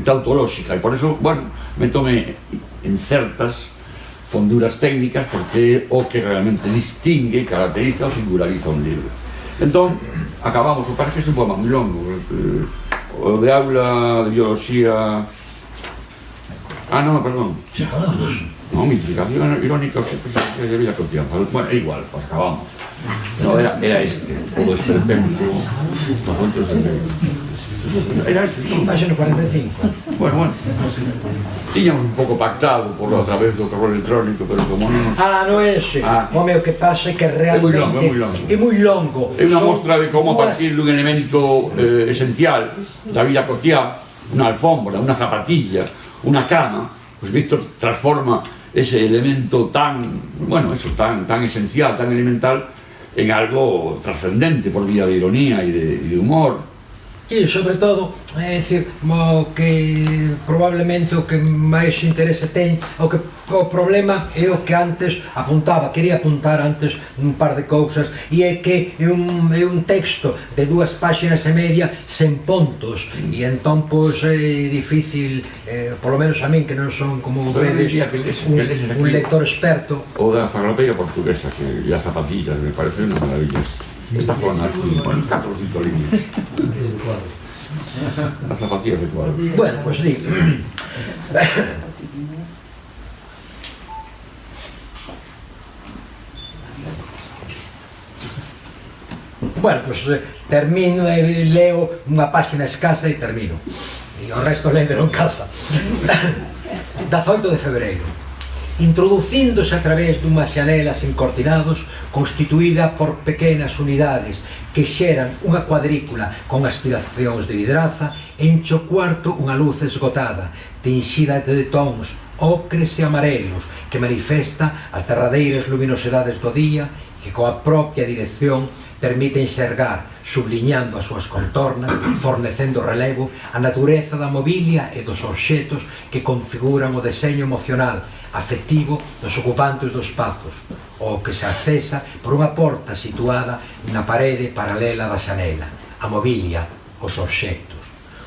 tautolóxica, e por eso, bueno, me tome en certas fonduras técnicas porque é o que realmente distingue, caracteriza ou singulariza un libro. Entón, acabamos, o parece que este é un poema moi longo, o de aula de biología... no, perdón. No, mitificación irónica, objetos de vida cotidiana. Bueno, é igual, pues acabamos. No, era este, o do esperpento, los otros era este. Imaxe no 45. Bueno, tiñamos un pouco pactado por a través do correo electrónico, pero como non nos... Non é ese. Home, o que pasa é que realmente é moi longo. É unha mostra de como a partir dun elemento esencial da vida cotiá, unha alfombra, unha zapatilla, unha cama, pois Víctor transforma ese elemento tan, bueno, eso, tan esencial, tan elemental, en algo trascendente por vía de ironía e de humor. E, sobre todo, é dicir, o que probablemente o que máis interese ten, o problema é o que antes apuntaba, quería apuntar antes un par de cousas, e é que é un texto de 2 páxinas e media sen pontos, e entón, pois, é difícil, polo menos a min, que non son, como vedes, un lector experto. O da farrapeira portuguesa, e as zapatillas, me parece unha maravilla. Esta zona aquí, bueno, 4 ou 5 líneas. Las zapatillas de cuadro. Bueno, pues di. Bueno, pues termino e leo unha páxina escasa e termino. E o resto lédero en casa. 18 de febreiro. Introducíndose a través dunhas xanelas encortinados constituída por pequenas unidades que xeran unha cuadrícula con aspiracións de vidraza, enche o cuarto unha luz esgotada, tinxida de tons ocres e amarelos, que manifesta as derradeiras luminosidades do día e que coa propia dirección permite enxergar, subliñando as súas contornas, fornecendo relevo a natureza da mobilia e dos obxetos que configuran o deseño emocional afectivo dos ocupantes dos espazos, o que se accesa por unha porta situada na parede paralela da xanela, a mobilia, os obxectos.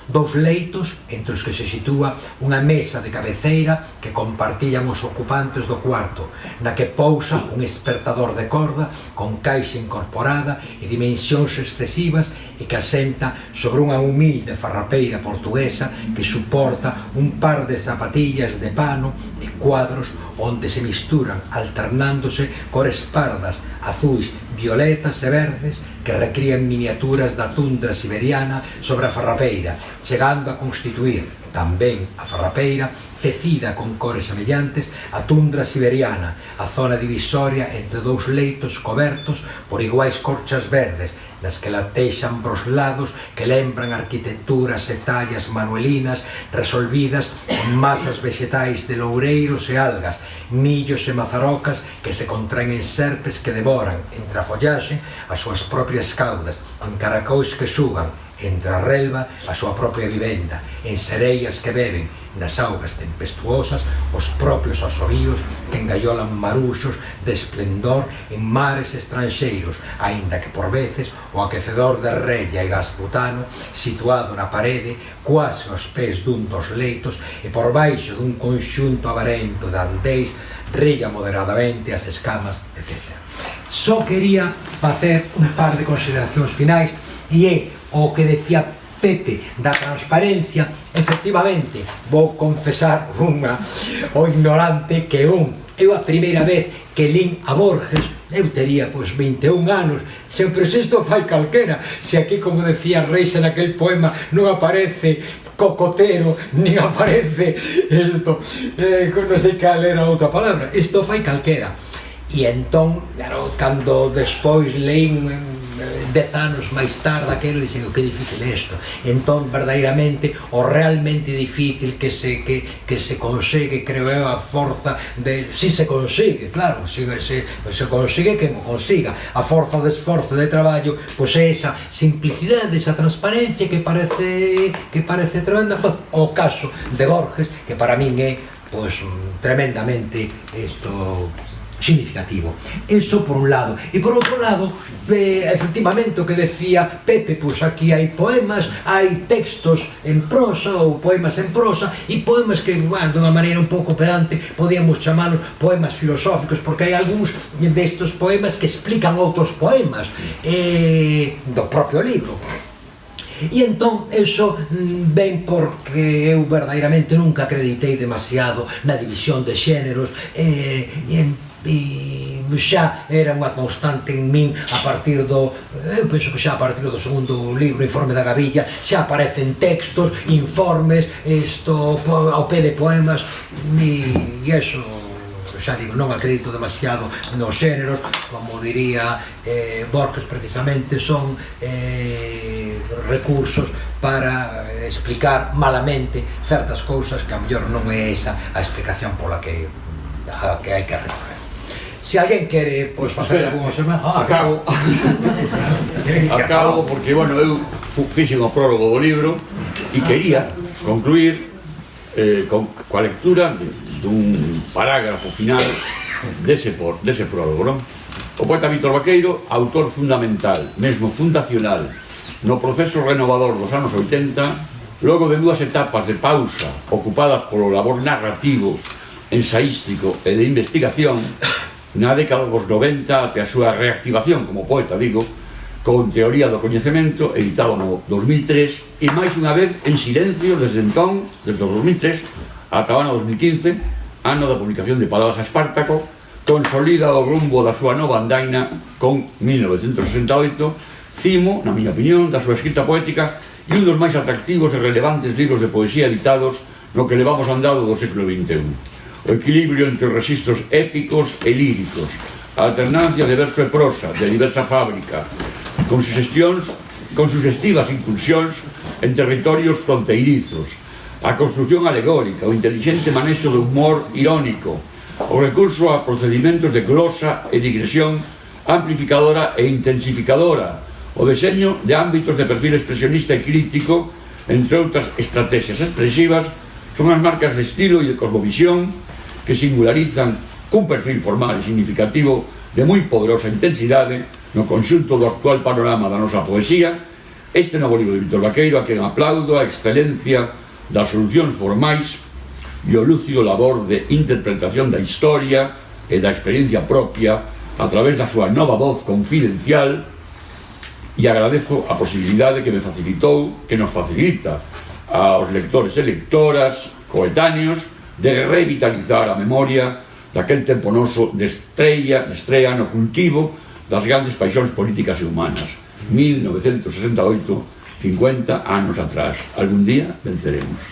2 leitos entre os que se sitúa unha mesa de cabeceira que compartillan os ocupantes do cuarto, na que pousa un espertador de corda con caixa incorporada e dimensións excesivas e que asenta sobre unha humilde farrapeira portuguesa que suporta un par de zapatillas de pano e cuadros onde se misturan alternándose cores pardas, azuis, violetas e verdes que recrían miniaturas da tundra siberiana sobre a farrapeira, chegando a constituir tamén a farrapeira tecida con cores semellantes a tundra siberiana, a zona divisoria entre 2 leitos cobertos por iguais corchas verdes, nas que latexan broslados que lembran arquitecturas e tallas manuelinas resolvidas en masas vegetais de loureiros e algas, millos e mazarocas que se contraen en serpes que devoran entre a follaxe as súas propias caudas, en caracóis que sugan entre a relva a súa propia vivenda, en sereias que beben nas augas tempestuosas os propios asovíos que engaiolan maruxos de esplendor en mares estranxeiros, aínda que por veces o aquecedor de rella e gas butano situado na parede quase aos pés dun dos leitos e por baixo dun conxunto avarento de andeis rella moderadamente as escamas, etc. Só quería facer un par de consideracións finais e é o que decía Pepe da transparencia. Efectivamente, vou confesar o ignorante que eu a primeira vez que lín a Borges, eu tería pois 21 anos, sempre se isto fai calquera, se aquí, como decía Reixa naquel poema, non aparece cocotero, nin aparece isto, non sei cal era outra palabra, isto fai calquera. E entón, claro, cando despois leín 10 anos máis tarde aquilo, dixen, que difícil é isto. Entón, verdadeiramente, o realmente difícil que se consegue, creo eu, a forza de... Si se consigue, claro, se consigue, que mo consiga. A forza de esforzo de traballo, pois é esa simplicidade, esa transparencia que parece tremenda. O caso de Borges, que para min é, pois, tremendamente isto... significativo. Eso por un lado. E por outro lado, efectivamente o que decía Pepe, pois aquí hai poemas, hai textos en prosa ou poemas en prosa, e poemas que, bueno, de unha maneira un pouco pedante podíamos chamalos poemas filosóficos, porque hai algúns destes poemas que explican outros poemas do propio libro. E entón, eso ven porque eu verdadeiramente nunca acreditei demasiado na división de xéneros, e xa era unha constante en min a partir do... eu penso que xa a partir do segundo libro, Informe da Gavilla, xa aparecen textos, informes, ao pé de poemas, e eso... xa digo, non acredito demasiado nos xéneros, como diría Borges precisamente, son recursos para explicar malamente certas cousas que a mellor non é esa a explicación pola que hai que recorrer. Se alguén quere, pois, facer algún observación... Acabo porque, bueno, eu fixen o prólogo do libro e quería concluir coa lectura dun parágrafo final dese prólogo, non? O poeta Víctor Vaqueiro, autor fundamental, mesmo fundacional, no proceso renovador dos anos 80, logo de dúas etapas de pausa ocupadas polo labor narrativo, ensaístico e de investigación, na década dos 90 até a súa reactivación como poeta, digo, con Teoría do Coñecemento, editado no 2003, e máis unha vez en silencio desde entón, desde o 2003 ata o ano 2015, ano da publicación de Palabras a Espartaco, consolida o rumbo da súa nova andaina con 1968, cimo, na miña opinión, da súa escrita poética e un dos máis atractivos e relevantes libros de poesía editados no que levamos andado do século XXI. O equilibrio entre os rexistros épicos e líricos, a alternancia de verso e prosa, de diversa fábrica, con suxestivas incursións en territorios fronteirizos, a construción alegórica, o inteligente manexo do humor irónico, o recurso a procedimentos de glosa e digresión amplificadora e intensificadora, o deseño de ámbitos de perfil expresionista e crítico, entre outras estrategias expresivas, son as marcas de estilo e de cosmovisión que singularizan cun perfil formal e significativo de moi poderosa intensidade no conxunto do actual panorama da nosa poesía. Este novo libro de Víctor Vaqueiro, a quen aplaudo a excelencia das solucións formais e o lúcido labor de interpretación da historia e da experiencia propia a través da súa nova voz confidencial, e agradezo a posibilidade que me facilitou, que nos facilita aos lectores e lectoras coetáneos, de revitalizar a memoria daquel tempo noso de estrea no cultivo das grandes paixóns políticas e humanas. 1968, 50 anos atrás. Algún día venceremos.